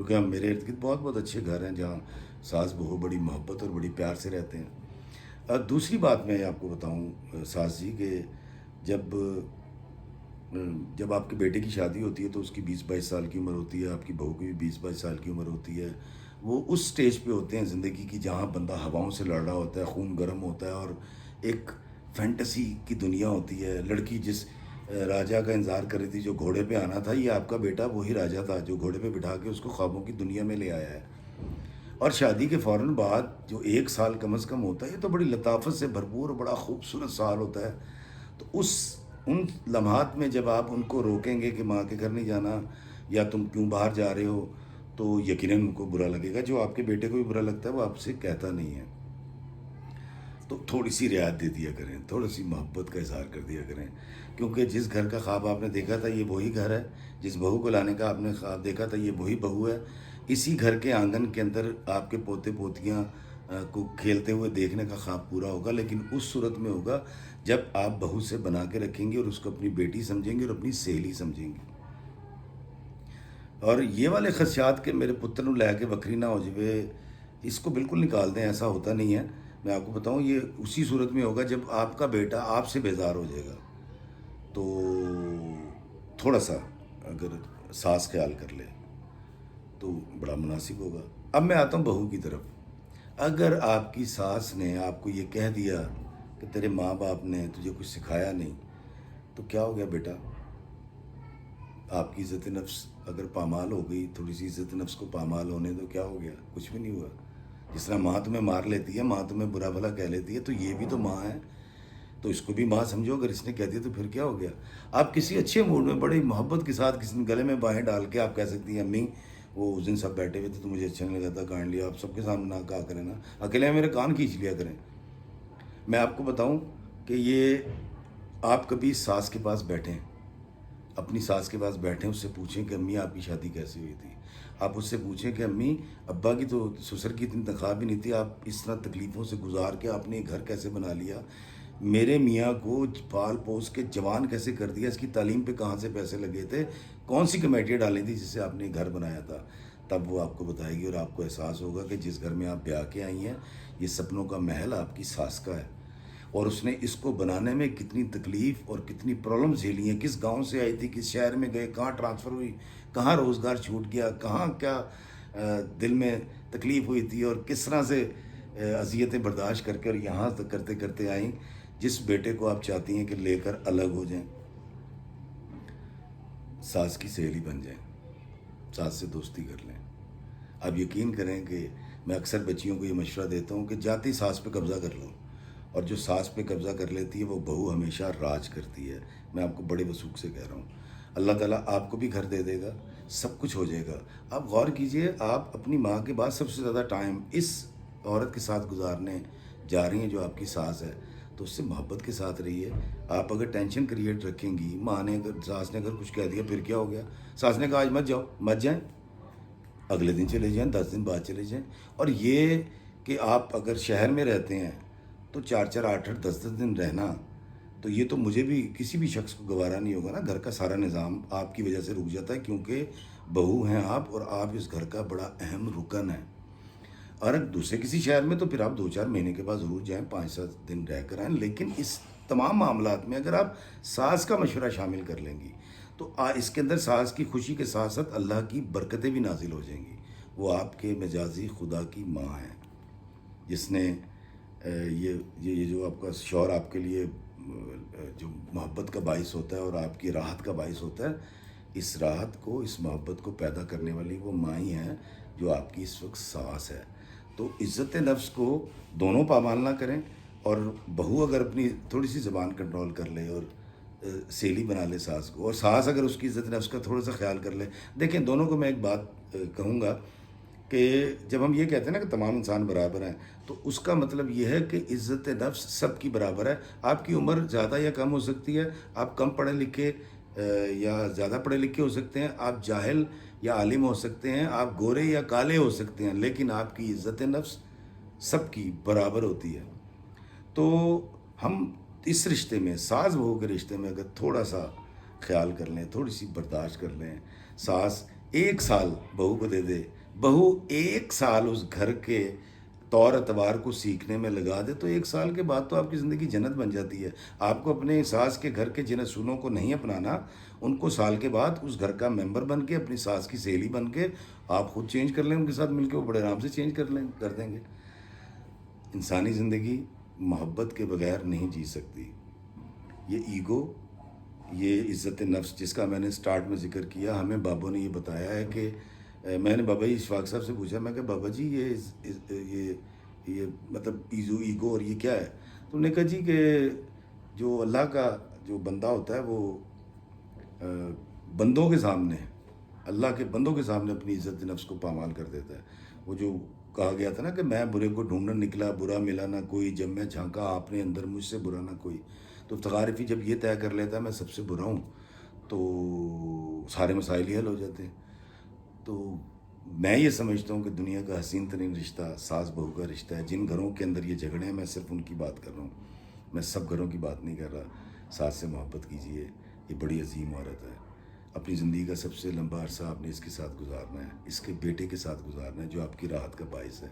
کیونکہ ہم میرے ارد گرد بہت بہت اچھے گھر ہیں جہاں ساس بہو بڑی محبت اور بڑی پیار سے رہتے ہیں۔ دوسری بات میں آپ کو بتاؤں ساس جی کہ جب جب آپ کے بیٹے کی شادی ہوتی ہے تو اس کی 20-22 سال کی عمر ہوتی ہے، آپ کی بہو کی بھی 20-22 سال کی عمر ہوتی ہے۔ وہ اس سٹیج پہ ہوتے ہیں زندگی کی جہاں بندہ ہواؤں سے لڑ رہا ہوتا ہے، خون گرم ہوتا ہے، اور ایک فینٹیسی کی دنیا ہوتی ہے۔ لڑکی جس راجا کا انتظار کر رہی تھی جو گھوڑے پہ آنا تھا، یہ آپ کا بیٹا وہی راجا تھا جو گھوڑے پہ بٹھا کے اس کو خوابوں کی دنیا میں لے آیا ہے۔ اور شادی کے فوراً بعد جو 1 سال کم از کم ہوتا ہے، یہ تو بڑی لطافت سے بھرپور اور بڑا خوبصورت سال ہوتا ہے۔ تو ان لمحات میں جب آپ ان کو روکیں گے کہ ماں کے گھر نہیں جانا یا تم کیوں باہر جا رہے ہو، تو یقیناً ان کو برا لگے گا۔ جو آپ کے بیٹے کو بھی برا لگتا ہے وہ آپ سے کہتا نہیں ہے۔ تو تھوڑی سی رعایت دے دیا کریں، تھوڑی سی محبت کا اظہار کر دیا کریں، کیونکہ جس گھر کا خواب آپ نے دیکھا تھا یہ وہی گھر ہے، جس بہو کو لانے کا آپ نے خواب دیکھا تھا یہ وہی بہو ہے۔ اسی گھر کے آنگن کے اندر آپ کے پوتے پوتیاں کو کھیلتے ہوئے دیکھنے کا خواب پورا ہوگا، لیکن اس صورت میں ہوگا جب آپ بہو سے بنا کے رکھیں گے اور اس کو اپنی بیٹی سمجھیں گے اور اپنی سہیلی سمجھیں گے۔ اور یہ والے خدشات کہ میرے پتر نو لے کے وکری نہ ہو جائے، اس کو بالکل نکال دیں، ایسا ہوتا نہیں ہے۔ میں آپ کو بتاؤں یہ اسی صورت میں ہوگا جب آپ کا بیٹا آپ سے بیزار ہو جائے گا، تو تھوڑا سا اگر ساس خیال کر لے تو بڑا مناسب ہوگا۔ اب میں آتا ہوں بہو کی طرف۔ اگر آپ کی ساس نے آپ کو یہ کہہ دیا کہ تیرے ماں باپ نے تجھے کچھ سکھایا نہیں، تو کیا ہو گیا بیٹا؟ آپ کی عزت نفس اگر پامال ہو گئی، تھوڑی سی عزت نفس کو پامال ہونے تو کیا ہو گیا؟ کچھ بھی نہیں ہوا۔ جس طرح ماں تمہیں مار لیتی ہے، ماں تمہیں برا بھلا کہہ لیتی ہے، تو یہ بھی تو ماں ہے، تو اس کو بھی ماں سمجھو۔ اگر اس نے کہہ دیا تو پھر کیا ہو گیا؟ آپ کسی اچھے موڈ میں بڑی محبت کے ساتھ کسی گلے میں باہیں ڈال کے آپ کہہ سکتی ہیں امی وہ اس دن سب بیٹھے ہوئے تھے تو مجھے اچھا نہیں لگا تھا، کائنڈلی آپ سب کے سامنے نہ کہا کریں نا، اکیلے میرے کان کھینچ لیا کریں۔ میں آپ کو بتاؤں کہ یہ آپ کبھی ساس کے پاس بیٹھیں، اپنی ساس کے پاس بیٹھیں، اس سے پوچھیں کہ امی آپ کی شادی کیسے ہوئی تھی۔ آپ اس سے پوچھیں کہ امی ابا کی تو سسر کی اتنی تنخواہ بھی نہیں تھی، آپ اس طرح تکلیفوں سے گزار کے آپ نے گھر کیسے بنا لیا؟ میرے میاں کو پال پوس کے جوان کیسے کر دیا؟ اس کی تعلیم پہ کہاں سے پیسے لگے تھے؟ کون سی کمیٹیاں ڈالی تھی جس سے آپ نے گھر بنایا تھا؟ تب وہ آپ کو بتائے گی اور آپ کو احساس ہوگا کہ جس گھر میں آپ بیاہ کے آئی ہیں یہ سپنوں کا محل آپ کی ساس کا ہے، اور اس نے اس کو بنانے میں کتنی تکلیف اور کتنی پرابلم جھیلی ہیں۔ کس گاؤں سے آئی تھی، کس شہر میں گئے، کہاں ٹرانسفر ہوئی، کہاں روزگار چھوٹ گیا، کہاں کیا دل میں تکلیف ہوئی تھی، اور کس طرح سے اذیتیں برداشت کر کر یہاں تک کرتے کرتے آئیں جس بیٹے کو آپ چاہتی ہیں کہ لے کر الگ ہو جائیں۔ ساس کی سہیلی بن جائیں، ساس سے دوستی کر لیں۔ آپ یقین کریں کہ میں اکثر بچیوں کو یہ مشورہ دیتا ہوں کہ جاتی ساس پہ قبضہ کر لو، اور جو ساس پہ قبضہ کر لیتی ہے وہ بہو ہمیشہ راج کرتی ہے۔ میں آپ کو بڑے وثوق سے کہہ رہا ہوں، اللہ تعالیٰ آپ کو بھی گھر دے دے گا، سب کچھ ہو جائے گا۔ آپ غور کیجئے، آپ اپنی ماں کے بعد سب سے زیادہ ٹائم اس عورت کے ساتھ گزارنے جا رہی ہیں جو آپ کی ساس ہے، تو اس سے محبت کے ساتھ رہیے۔ آپ اگر ٹینشن کریٹ رکھیں گی، ماں نے اگر ساس نے اگر کچھ کہہ دیا پھر کیا ہو گیا؟ ساس نے کہا آج مت جاؤ، مت جائیں، اگلے دن چلے جائیں، 10 دن بعد چلے جائیں۔ اور یہ کہ آپ اگر شہر میں رہتے ہیں تو 4-4 8-8 10-10 دن رہنا، تو یہ تو مجھے بھی کسی بھی شخص کو گوارا نہیں ہوگا نا۔ گھر کا سارا نظام آپ کی وجہ سے رک جاتا ہے، کیونکہ بہو ہیں آپ اور آپ اس گھر کا بڑا اہم رکن ہے۔ اور دوسرے کسی شہر میں تو پھر آپ 2-4 مہینے کے بعد ضرور جائیں، 5-7 دن رہ کر آئیں، لیکن اس تمام معاملات میں اگر آپ ساس کا مشورہ شامل کر لیں گی تو اس کے اندر ساس کی خوشی کے ساتھ ساتھ اللہ کی برکتیں بھی نازل ہو جائیں گی۔ وہ آپ کے مجازی خدا کی ماں ہیں، جس نے یہ جو آپ کا شوہر آپ کے لیے جو محبت کا باعث ہوتا ہے اور آپ کی راحت کا باعث ہوتا ہے، اس راحت کو، اس محبت کو پیدا کرنے والی وہ ماں ہی ہیں جو آپ کی اس وقت ساس ہے۔ تو عزت نفس کو دونوں پامال نہ کریں، اور بہو اگر اپنی تھوڑی سی زبان کنٹرول کر لے اور سیلی بنا لے ساس کو، اور ساس اگر اس کی عزت نفس کا تھوڑا سا خیال کر لے۔ دیکھیں دونوں کو میں ایک بات کہوں گا کہ جب ہم یہ کہتے ہیں نا کہ تمام انسان برابر ہیں، تو اس کا مطلب یہ ہے کہ عزت نفس سب کی برابر ہے۔ آپ کی عمر زیادہ یا کم ہو سکتی ہے، آپ کم پڑھے لکھے یا زیادہ پڑھے لکھے ہو سکتے ہیں، آپ جاہل یا عالم ہو سکتے ہیں، آپ گورے یا کالے ہو سکتے ہیں، لیکن آپ کی عزت نفس سب کی برابر ہوتی ہے۔ تو ہم اس رشتے میں، ساس بہو کے رشتے میں اگر تھوڑا سا خیال کر لیں، تھوڑی سی برداشت کر لیں، ساس 1 سال بہو کو دے دے، بہو 1 سال اس گھر کے طور اعتبار کو سیکھنے میں لگا دے، تو 1 سال کے بعد تو آپ کی زندگی جنت بن جاتی ہے۔ آپ کو اپنے ساس کے گھر کے جن اصولوں کو نہیں اپنانا، ان کو سال کے بعد اس گھر کا ممبر بن کے، اپنی ساس کی سہیلی بن کے آپ خود چینج کر لیں، ان کے ساتھ مل کے وہ بڑے آرام سے چینج کر دیں گے۔ انسانی زندگی محبت کے بغیر نہیں جی سکتی۔ یہ ایگو، یہ عزت نفس جس کا میں نے سٹارٹ میں ذکر کیا، ہمیں بابوں نے یہ بتایا ہے کہ میں نے بابا جی اشفاق صاحب سے پوچھا، میں کہ بابا جی یہ مطلب ایگو اور یہ کیا ہے؟ تو انہوں نے کہا جی کہ جو اللہ کا جو بندہ ہوتا ہے وہ بندوں کے سامنے، اللہ کے بندوں کے سامنے اپنی عزت نفس کو پامال کر دیتا ہے۔ وہ جو کہا گیا تھا نا کہ میں برے کو ڈھونڈنے نکلا، برا ملا نہ کوئی، جب میں جھانکا آپ نے اندر، مجھ سے برا نہ کوئی۔ تو افتخار رفیع جب یہ طے کر لیتا ہے میں سب سے برا ہوں، تو سارے مسائل ہی حل ہو جاتے ہیں۔ تو میں یہ سمجھتا ہوں کہ دنیا کا حسین ترین رشتہ ساس بہو کا رشتہ ہے۔ جن گھروں کے اندر یہ جھگڑے ہیں، میں صرف ان کی بات کر رہا ہوں، میں سب گھروں کی بات نہیں کر رہا۔ ساس سے محبت کیجیے، یہ بڑی عظیم عورت ہے۔ اپنی زندگی کا سب سے لمبا عرصہ آپ نے اس کے ساتھ گزارنا ہے، اس کے بیٹے کے ساتھ گزارنا ہے جو آپ کی راحت کا باعث ہے،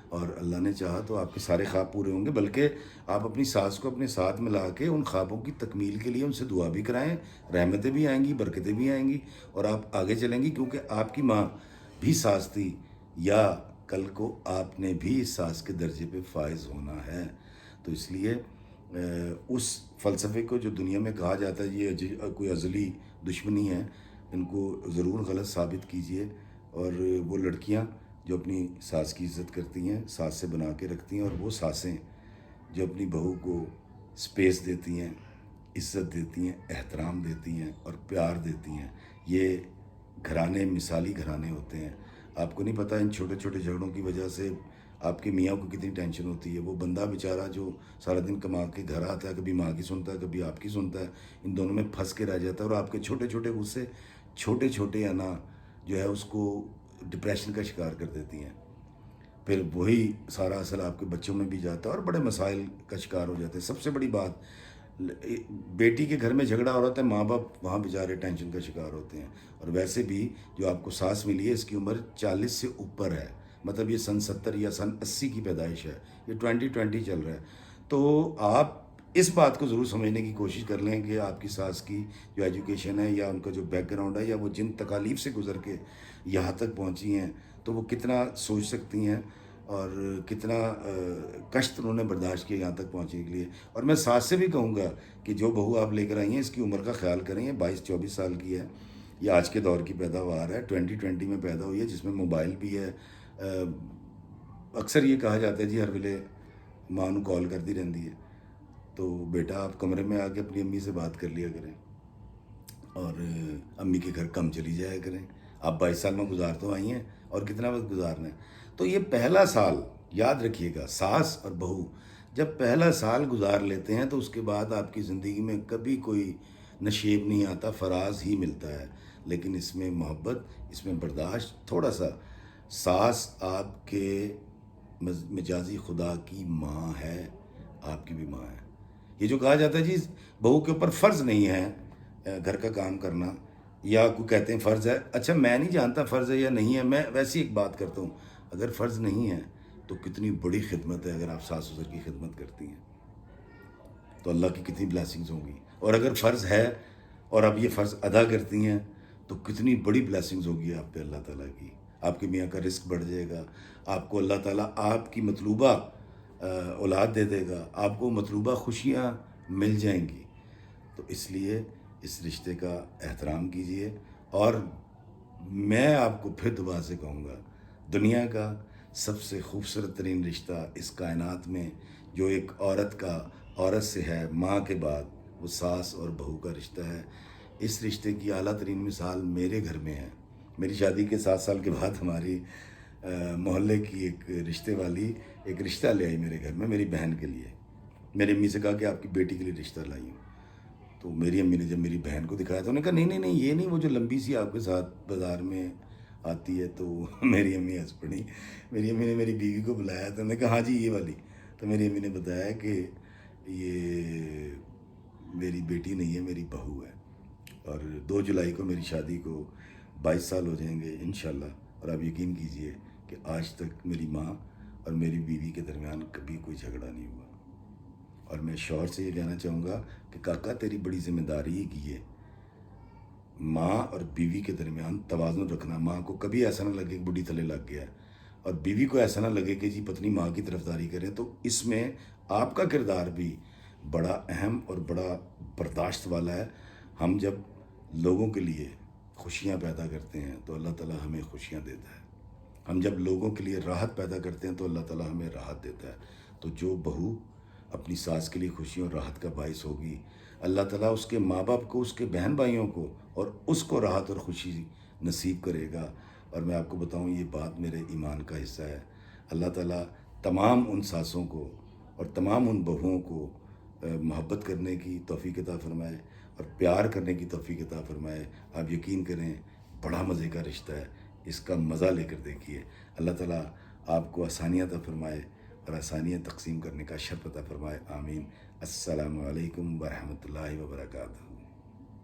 اور اللہ نے چاہا تو آپ کے سارے خواب پورے ہوں گے، بلکہ آپ اپنی ساس کو اپنے ساتھ ملا کے ان خوابوں کی تکمیل کے لیے ان سے دعا بھی کرائیں، رحمتیں بھی آئیں گی، برکتیں بھی آئیں گی، اور آپ آگے چلیں گی، کیونکہ آپ کی ماں بھی ساس تھی، یا کل کو آپ نے بھی اس ساس کے درجے پہ فائز ہونا ہے۔ تو اس لیے اس فلسفے کو جو دنیا میں کہا جاتا ہے یہ کوئی ازلی دشمنی ہے، ان کو ضرور غلط ثابت کیجیے۔ اور وہ لڑکیاں جو اپنی ساس کی عزت کرتی ہیں، ساس سے بنا کے رکھتی ہیں، اور وہ ساسیں جو اپنی بہو کو سپیس دیتی ہیں، عزت دیتی ہیں، احترام دیتی ہیں اور پیار دیتی ہیں، یہ گھرانے مثالی گھرانے ہوتے ہیں۔ آپ کو نہیں پتہ ان چھوٹے چھوٹے جھگڑوں کی وجہ سے آپ کے میاں کو کتنی ٹینشن ہوتی ہے۔ وہ بندہ بیچارہ جو سارا دن کما کے گھر آتا ہے، کبھی ماں کی سنتا ہے، کبھی آپ کی سنتا ہے، ان دونوں میں پھنس کے رہ جاتا ہے، اور آپ کے چھوٹے چھوٹے غصے، چھوٹے چھوٹے انا جو ہے اس کو ڈپریشن کا شکار کر دیتی ہیں۔ پھر وہی سارا اثر آپ کے بچوں میں بھی جاتا ہے اور بڑے مسائل کا شکار ہو جاتے ہیں۔ سب سے بڑی بات، بیٹی کے گھر میں جھگڑا ہو رہا ہے، ماں باپ وہاں بیچارے ٹینشن کا شکار ہوتے ہیں۔ اور ویسے بھی جو آپ کو ساس ملی ہے اس کی عمر 40 سے اوپر ہے، مطلب یہ سن 70 یا سن 80 کی پیدائش ہے، یہ 2020 چل رہا ہے۔ تو آپ اس بات کو ضرور سمجھنے کی کوشش کر لیں کہ آپ کی ساس کی جو ایجوکیشن ہے یا ان کا جو بیک گراؤنڈ ہے، یا وہ جن تکالیف سے گزر کے یہاں تک پہنچی ہیں، تو وہ کتنا سوچ سکتی ہیں اور کتنا کشت انہوں نے برداشت کیا یہاں تک پہنچنے کے لیے۔ اور میں ساس سے بھی کہوں گا کہ جو بہو آپ لے کر آئی ہیں اس کی عمر کا خیال کریں، یہ 22-24 سال کی ہے، یہ آج کے دور کی پیداوار ہے، 2020 میں پیدا ہوئی ہے، جس میں موبائل بھی ہے۔ اکثر یہ کہا جاتا ہے جی ہر ویلے ماں نو کال کرتی رہتی ہے، تو بیٹا آپ کمرے میں آ کے اپنی امی سے بات کر لیا کریں، اور امی کے گھر کم چلی جایا کریں۔ آپ 22 سال میں گزار تو آئی ہیں، اور کتنا وقت گزارنا ہے؟ تو یہ پہلا سال یاد رکھیے گا، ساس اور بہو جب پہلا سال گزار لیتے ہیں تو اس کے بعد آپ کی زندگی میں کبھی کوئی نشیب نہیں آتا، فراز ہی ملتا ہے۔ لیکن اس میں محبت، اس میں برداشت، تھوڑا سا، ساس آپ کے مجازی خدا کی ماں ہے، آپ کی بھی ماں ہے۔ یہ جو کہا جاتا ہے جی بہو کے اوپر فرض نہیں ہے گھر کا کام کرنا، یا کوئی کہتے ہیں فرض ہے، اچھا میں نہیں جانتا فرض ہے یا نہیں ہے، میں ویسی ایک بات کرتا ہوں، اگر فرض نہیں ہے تو کتنی بڑی خدمت ہے اگر آپ ساس سسر کی خدمت کرتی ہیں، تو اللہ کی کتنی بلیسنگز ہوں گی۔ اور اگر فرض ہے اور آپ یہ فرض ادا کرتی ہیں تو کتنی بڑی بلیسنگز ہوگی آپ پہ اللہ تعالیٰ کی، آپ کے میاں کا رزق بڑھ جائے گا، آپ کو اللہ تعالیٰ آپ کی مطلوبہ اولاد دے دے گا، آپ کو مطلوبہ خوشیاں مل جائیں گی۔ تو اس لیے اس رشتے کا احترام کیجیے۔ اور میں آپ کو پھر دوبارہ سے کہوں گا، دنیا کا سب سے خوبصورت ترین رشتہ اس کائنات میں جو ایک عورت کا عورت سے ہے ماں کے بعد، وہ ساس اور بہو کا رشتہ ہے۔ اس رشتے کی اعلیٰ ترین مثال میرے گھر میں ہے۔ میری شادی کے 7 سال کے بعد ہماری محلے کی ایک رشتے والی ایک رشتہ لے آئی میرے گھر میں میری بہن کے لیے۔ میری امی سے کہا کہ آپ کی بیٹی کے لیے رشتہ لائی ہوں۔ تو میری امی نے جب میری بہن کو دکھایا تو انہوں نے کہا نہیں نہیں یہ نہیں، وہ جو لمبی سی آپ کے ساتھ بازار میں آتی ہے۔ تو میری امی ہنس پڑی۔ میری امی نے میری بیوی کو بلایا تو انہوں نے کہا ہاں جی یہ والی۔ تو میری امی نے بتایا کہ یہ میری بیٹی نہیں ہے، میری بہو ہے، اور 2 جولائی کو میری شادی کو 22 سال ہو جائیں گے انشاءاللہ، اور آپ یقین کیجئے کہ آج تک میری ماں اور میری بیوی کے درمیان کبھی کوئی جھگڑا نہیں ہوا۔ اور میں شوہر سے یہ کہنا چاہوں گا کہ کاکا تیری بڑی ذمہ داری ہے کہ یہ ماں اور بیوی کے درمیان توازن رکھنا، ماں کو کبھی ایسا نہ لگے کہ بڈھی تلے لگ گیا، اور بیوی کو ایسا نہ لگے کہ جی پتنی ماں کی طرفداری کریں۔ تو اس میں آپ کا کردار بھی بڑا اہم اور بڑا برداشت والا ہے۔ ہم جب لوگوں کے لیے خوشیاں پیدا کرتے ہیں تو اللہ تعالیٰ ہمیں خوشیاں دیتا ہے، ہم جب لوگوں کے لیے راحت پیدا کرتے ہیں تو اللہ تعالیٰ ہمیں راحت دیتا ہے۔ تو جو بہو اپنی ساس کے لیے خوشیوں اور راحت کا باعث ہوگی، اللہ تعالیٰ اس کے ماں باپ کو، اس کے بہن بھائیوں کو اور اس کو راحت اور خوشی نصیب کرے گا۔ اور میں آپ کو بتاؤں یہ بات میرے ایمان کا حصہ ہے۔ اللہ تعالیٰ تمام ان ساسوں کو اور تمام ان بہوؤں کو محبت کرنے کی توفیق عطا فرمائے اور پیار کرنے کی توفیق عطا فرمائے۔ آپ یقین کریں بڑا مزے کا رشتہ ہے، اس کا مزہ لے کر دیکھیے۔ اللہ تعالیٰ آپ کو آسانیاں عطا فرمائے اور آسانیاں تقسیم کرنے کا شرف عطا فرمائے، آمین۔ السلام علیکم ورحمۃ اللہ وبرکاتہ۔